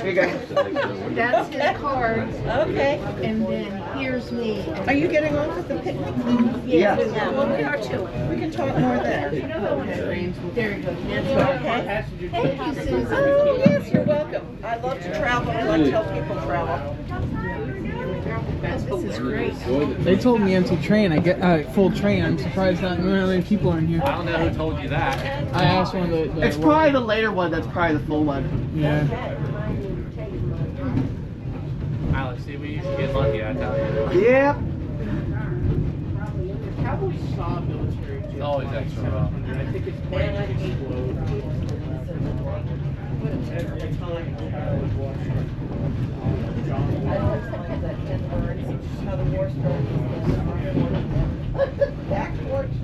Here you go. That's his card. Okay. And then here's me. Are you getting off at the picnic? Yeah. Well, we are too. We can talk more there. There you go. Okay. Thank you, Susan. Oh, yes, you're welcome. I love to travel and I tell people travel. This is great. They told me empty train. I get full train. I'm surprised not many people are in here. I don't know who told you that. I asked one of the It's probably the later one that's probably the full one. Yeah. Alex, see, we usually get lucky, I tell you. Yep. It's always extra rough. Backwards.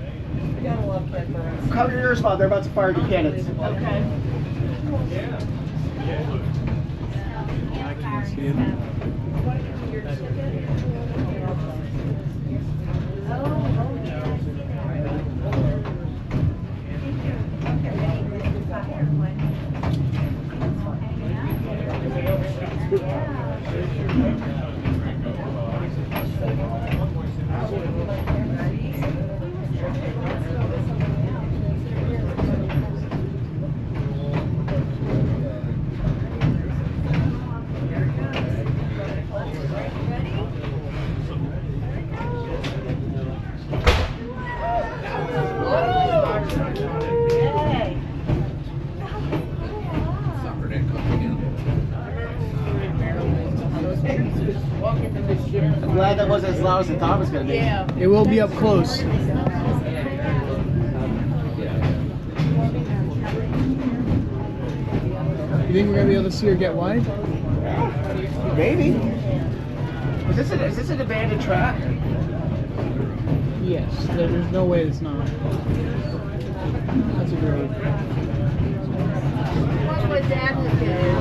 We gotta love Ken Burns. Cover your ears while they're about to fire the cannons. Okay. I can't see it. I'm glad that wasn't as loud as I thought it was going to be. Yeah. It will be up close. You think we're gonna be able to see her get wide? Maybe. Is this an abandoned track? Yes. There's no way it's not. That's a great. What would that have been?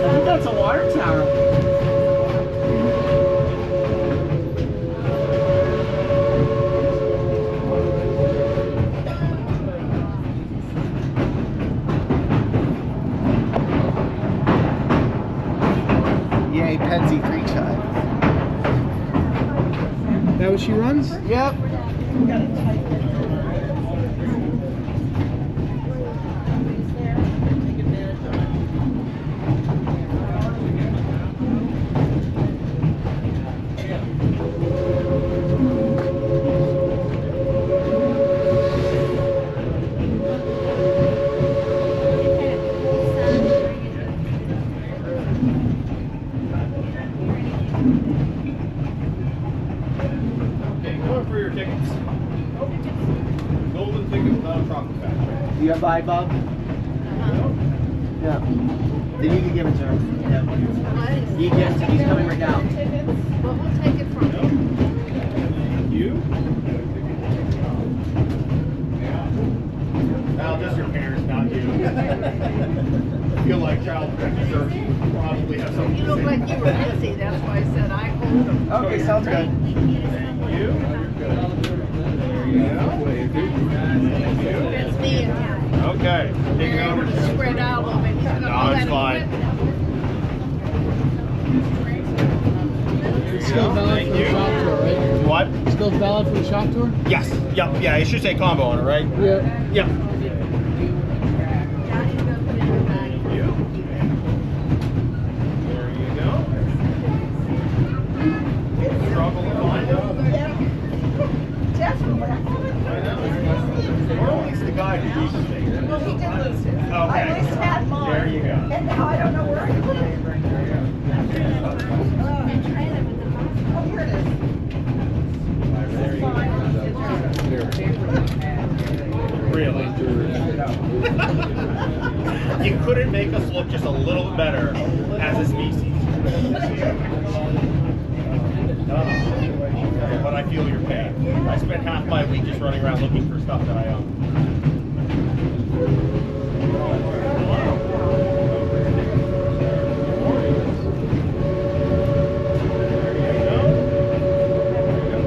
I think that's a water tower. Yay, Pensy Creek shot. That what she runs? Yep. For your tickets. Golden ticket without a chocolate factory. Do you have buy, Bob? Yeah. Then you can give it to her. Yeah. He gets it. He's coming right now. Well, we'll take it from you. Thank you. Well, just your parents, not you. I feel like child protective services would probably have something You to look say. like you were busy, that's why I said I hold them. Okay, sounds good. Thank you. That's me and him. Okay, taking They're over. able to spread out a little bit. He's got No, all it's that fine. equipment. It's still valid Thank for the you. shop tour, right? What? Still valid for the shop tour? Yes. Yep. Yeah, it should say combo on it, right? Yeah. Yep. Johnny's gonna put it in the bag. Thank you. There you go. Struggle to find them. Definitely. I know. Or at least the guy who uses things. Well, he did lose it. Okay. I at least had mine. There you go. And now I don't know where I put it. Oh, here it is. Really? You couldn't make us look just a little bit better as a species. But I feel your pain. I spent half my week just running around looking for stuff that I own.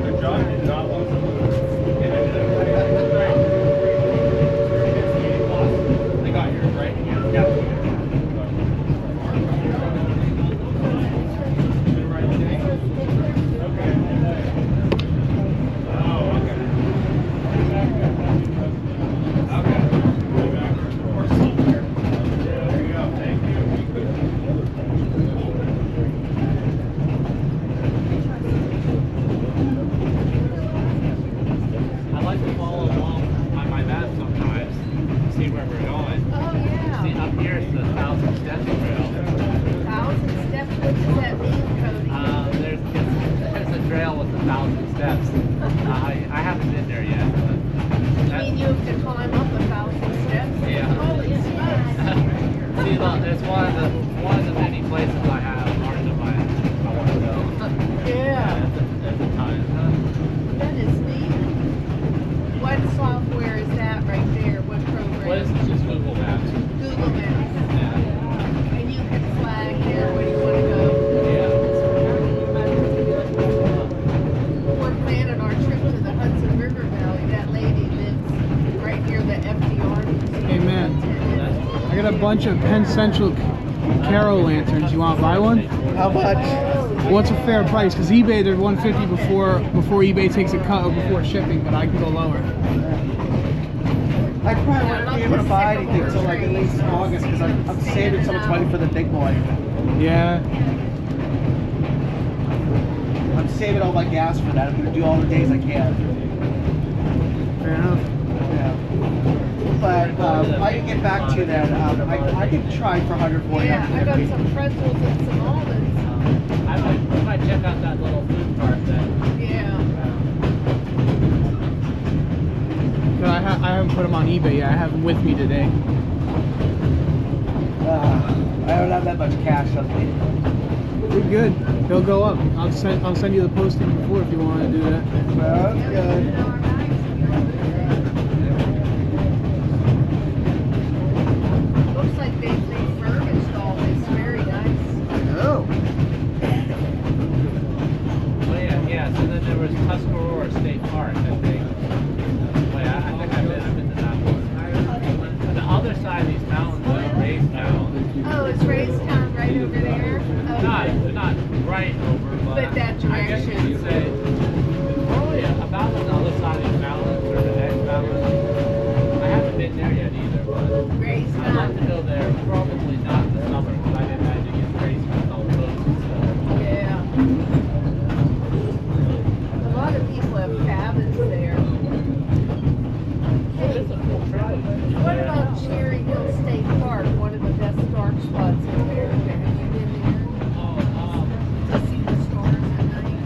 Good job. Did not lose them. They got yours, right? Yeah. bunch of Penn Central Caro lanterns. You want to buy one? How much? What's a fair price? Because eBay they're 150 before eBay takes a cut before shipping, but I can go lower. I probably won't be able to buy anything until like at least August because I'm saving so much money for the big boy. Yeah. I'm saving all my gas for that. I'm gonna do all the days I can. Fair enough. Yeah. But I can get back to that. I can try for 140. Yeah, I got some pretzels and some almonds. I might check out that little food cart then. Yeah. But I haven't put them on eBay yet. I have them with me today. I don't have that much cash on me. You're good. They'll go up. I'll send you the posting before if you want to do that. Well, that's good. Looks like they've refurbished all this. Very nice. Oh. Well, yeah. So then there was Tuscarora State Park, I think. Well, yeah, I think I've been to that one. On the other side of these mountains, Raystown. Oh, it's Raystown right over there? Not right over, But that I guess you direction. could say it's probably about on the other side of these mountains or the next mountains. I haven't been there yet either, but I'd like Raystown. to go there. Probably not in the summer, because I didn't imagine it's crazy with all the boats and stuff. Yeah. A lot of people have cabins there. Hey, It's a cool trail. what about Cherry Hill State Park? One of the best dark spots in America. Have you been there? To see the stars at night?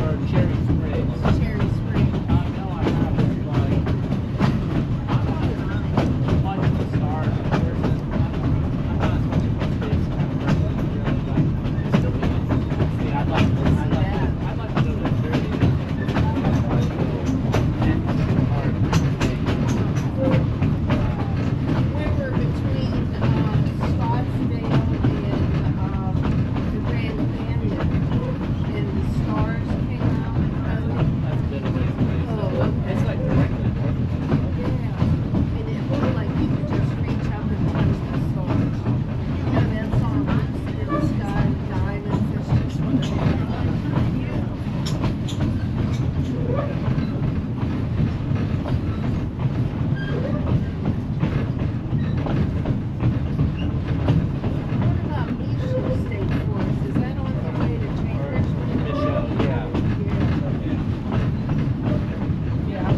Or Cherry Springs. Cherry Springs. No, I haven't, but I'm not much of a star person. I'm not as much of a space kind of person. Really, but it's still be interesting to see. I'd like to go to Cherry Hill. We were between Scottsdale and the Grand Canyon, and the stars came out. That's a bit of a ways away. Oh. It's like directly north of us. Yeah, and it looked like you could just reach up and touch the stars. You know, that song, "Roots in the Sky with Diamonds," it's just one of those. What about Michigan State Forest? Is that on the way to Cambridge? Michelle, yeah. Yeah,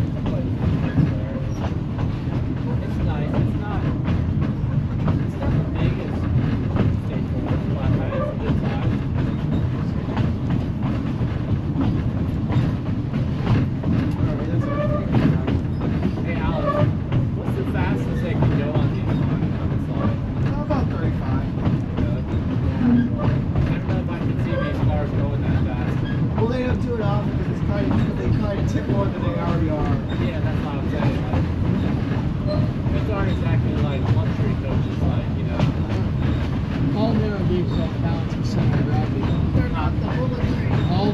it's nice. It's not the biggest state forest, but it's a good size. Hey, Alex, what's the fastest they can go on these on the slide? About 35. I don't know if I can see these cars going that fast. Well, they don't do it often because they kind of tip more than they already are. Yeah, that's what I'm saying. Like, these aren't exactly like luxury coaches, like, you know. All narrow gauge is off balance with center of gravity. They're not the bullet train. All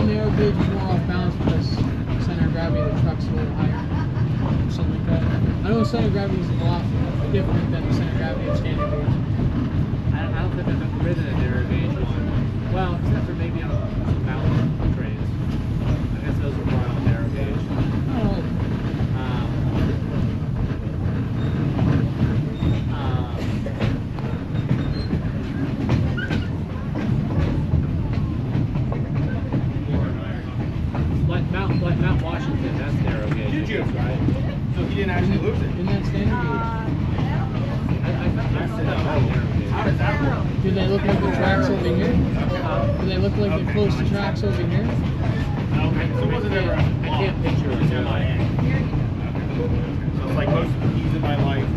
narrow gauge is more off balance because center of gravity of the truck's a little higher. Something like that. I know center of gravity is a lot different than the center of gravity of standard gauge. I don't think I've ever ridden a narrow gauge one. Well, except for maybe on some mountain trains. I guess those were more on narrow gauge. Oh, like Mount Washington, that's narrow gauge. Did you? Right? So he didn't actually lose it. isn't that standard gauge? I thought that was narrow gauge. How does that work? Do they look like the tracks over here? Do they look like they're close to tracks over here? Okay, so was it ever? I can't picture it in my mind. So it's like most of the keys in my life.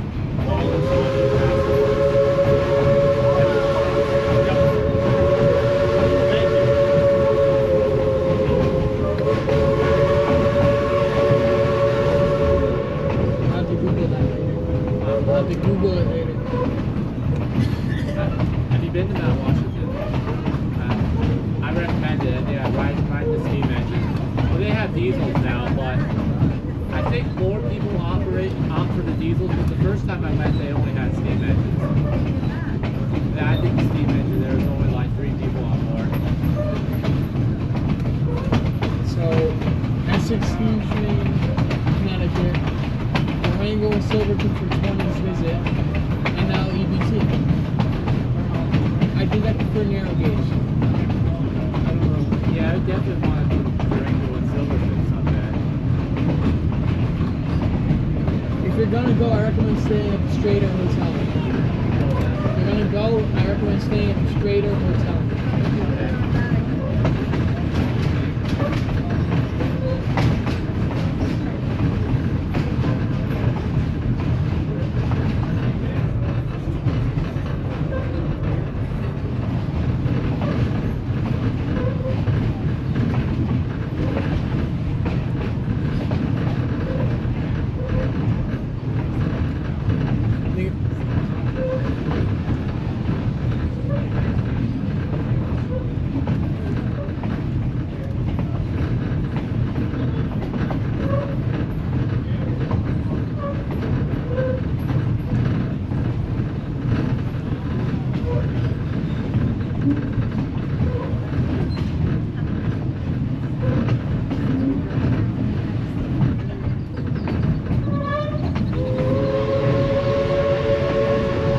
All of I'll have to Google that later. I'll have to Google it later. Have you been to Mount Washington? I recommend it. Yeah, ride the steam engine. Well, they have diesels now, but I think more people opt for the diesels. But the first time I went, they only had steam engines. Yeah, I think Steve mentioned there was only like 3 people on board. So, S16 train, Connecticut, Durango and Silverton for 20's visit, and now EBT. I think I prefer narrow gauge. I don't know. Yeah, I definitely want to do Durango and Silverton someday. If you're gonna go, I recommend staying at the Strater Hotel. If you're gonna go, I recommend staying at the Strater Hotel.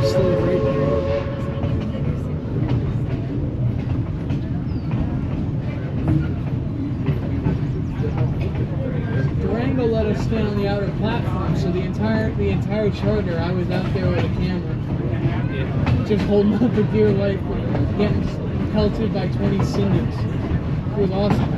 Still right there. Durango let us stay on the outer platform, so the entire charter I was out there with a camera, just holding up for dear life, getting pelted by 20 cinders. It was awesome.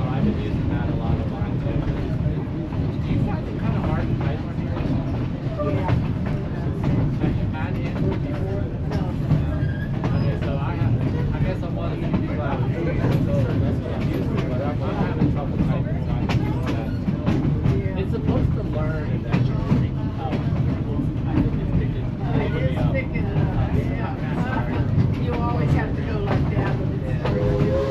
I've been using that a lot of mine too. Do you find it kind of hard to type on yours? Have you had Android before? Okay, so I guess I'm one of the people that have used, so that's what I'm using, but I'm having trouble typing, so I'm using that. It's supposed to learn and then pick it up. I think it's picking me up. Picking it up, yeah. You always have to go like that, but it's pretty good.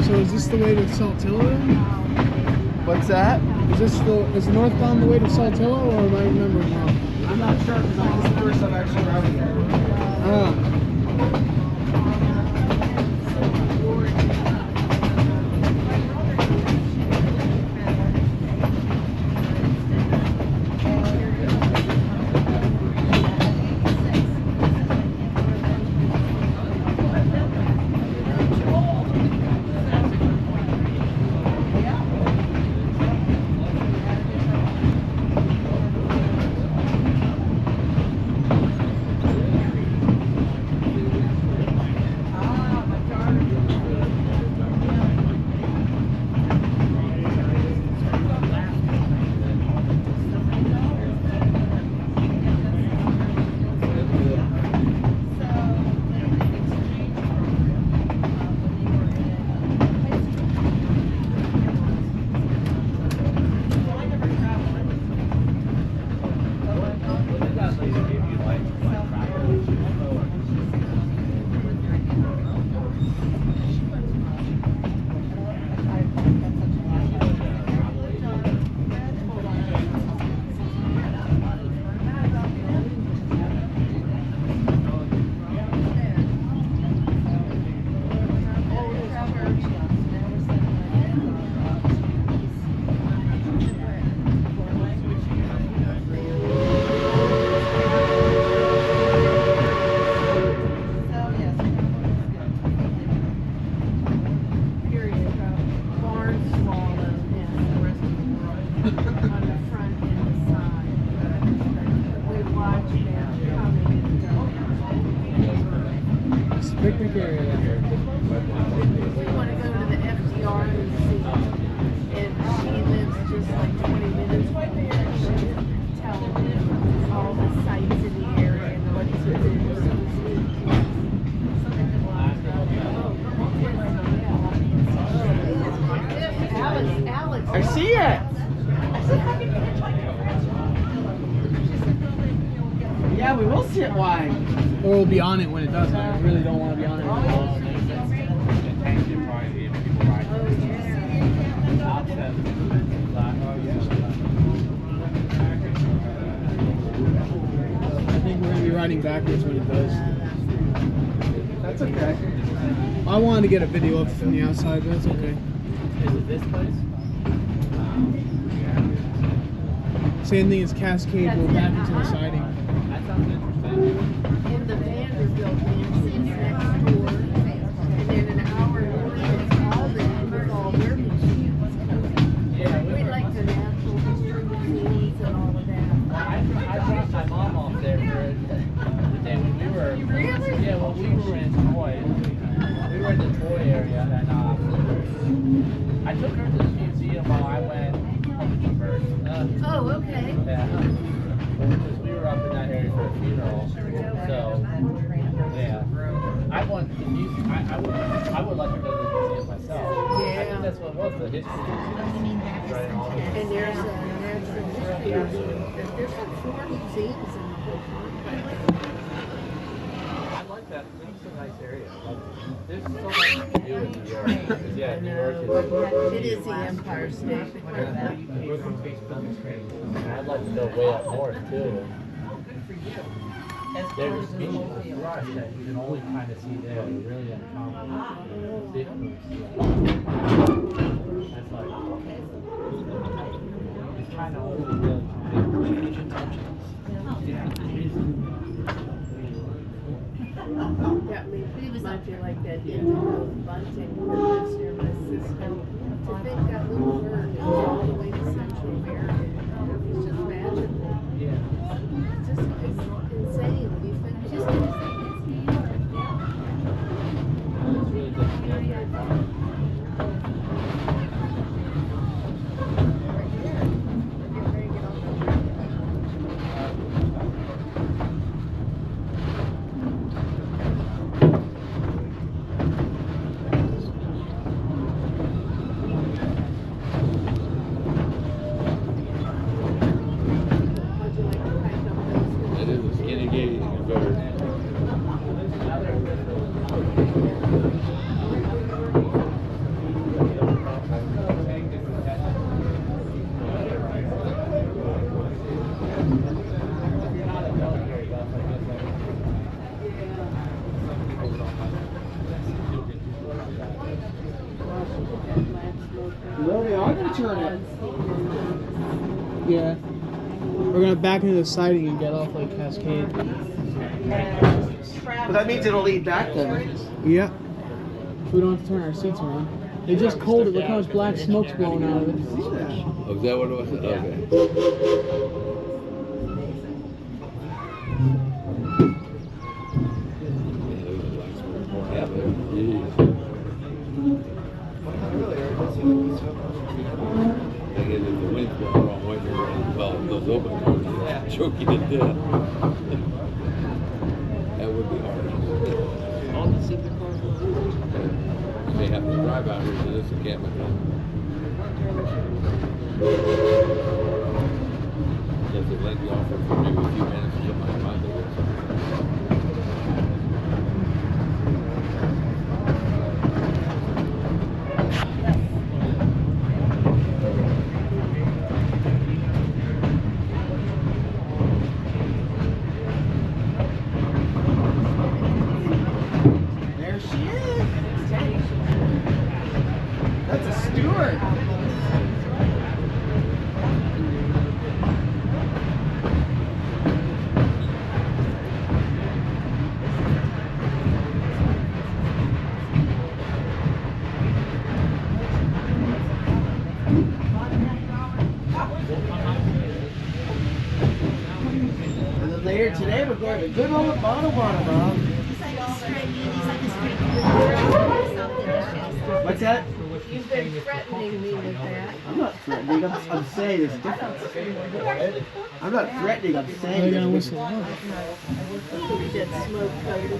So is this the way to Saltillo? What's that? Is Northbound the way to Saltillo, or am I remembering wrong? I'm not sure because this is the first I've actually routed there. Oh. on the front and the side. We watch them how they get done. It's a picnic area. We want to go to the FDR and see. And she lives just like 20 minutes from there. She can tell all the sights in the area and what to do. So Alex. I see it. Yeah, we will sit wide. Or we'll be on it when it does. I really don't want to be on it when it does. I think we're going to be riding backwards when it does. That's okay. I wanted to get a video of it from the outside, but it's okay. Is it this place? Same thing as Cascade, we're back into the siding. That sounds interesting. In the Vanderbilt museum next door, and then an hour north is all the all their museums. Yeah, We like the natural history museums and all of that. I dropped my mom off there for the day when we were. Really? Yeah, well, we were in Troy. We were in the Troy area, and I took her to the museum while I went home first. Oh, okay. Yeah. Because we were up in that area for a funeral. So, yeah. I want the museum. I would like to go to the museum myself. I Yeah. think that's what it was, the history museum. Right. And there's a natural history museum. There's like 4 museums in the whole complex. I like that. It's a nice area. There's so much to do in New York. Yeah, New York It is the Empire State. I'd like to go way up north too. There's a species of thrush that you can only kind of see there. They're really uncommon. Big moose. That's like, it's kind of only really That might be like that indigo bunting that lives near my sister. To think that little bird is all the way to Central America. It's just magical. Yeah. It's just it's insane when you think It's really difficult. That is a skinny gauge converter. Well, they are gonna turn it. Yeah. We're going to back into the siding and get off like Cascade. But that means it'll lead back then. Yeah. We don't have to turn our seats around. They just cold it. Look how much black smoke's blowing out of it. Oh, is that what it was? Okay. Yeah, but, geez. I guess if the wind's going the wrong way, you're going to develop those open doors. Choke you to death. That would be hard. All the super cars. You may have to drive out here to this encampment. Does it let you off for maybe a few minutes or something like that? There she is. That's a Stewart. Later today, we're going to good old Bottle Bottom, Mom. What's that? You've been threatening me with that. I'm not threatening, I'm saying it's different. I'm not threatening, I'm They're saying gonna it's whistle. different. That smoke coated.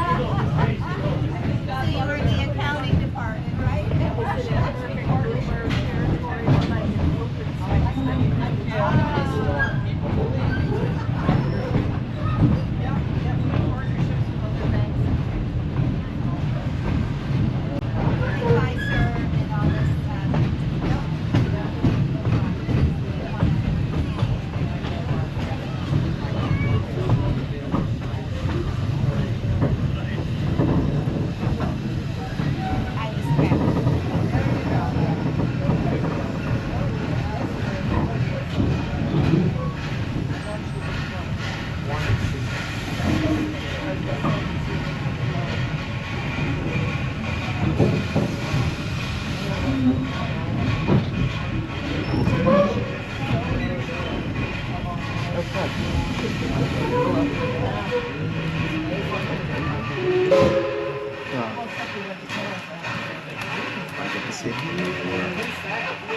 So you were in the accounting department, right? I get to see.